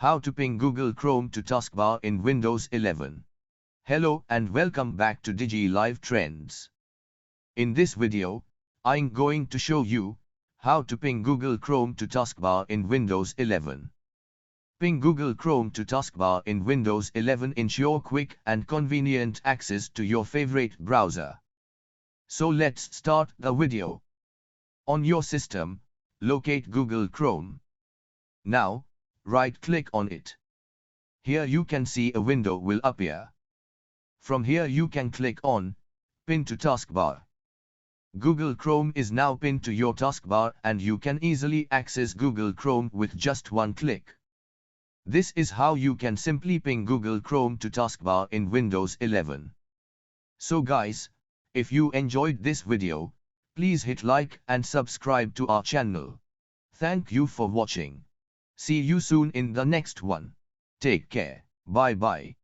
How to ping Google Chrome to Taskbar in Windows 11. Hello and welcome back to Digi Live Trends. In this video, I'm going to show you how to ping Google Chrome to Taskbar in Windows 11. Ping Google Chrome to Taskbar in Windows 11 ensure quick and convenient access to your favorite browser. So let's start the video. On your system, locate Google Chrome. Now, right-click on it. Here you can see a window will appear. From here you can click on Pin to Taskbar. Google Chrome is now pinned to your taskbar and you can easily access Google Chrome with just one click. This is how you can simply ping Google Chrome to taskbar in Windows 11. So guys, if you enjoyed this video, please hit like and subscribe to our channel. Thank you for watching. See you soon in the next one. Take care. Bye bye.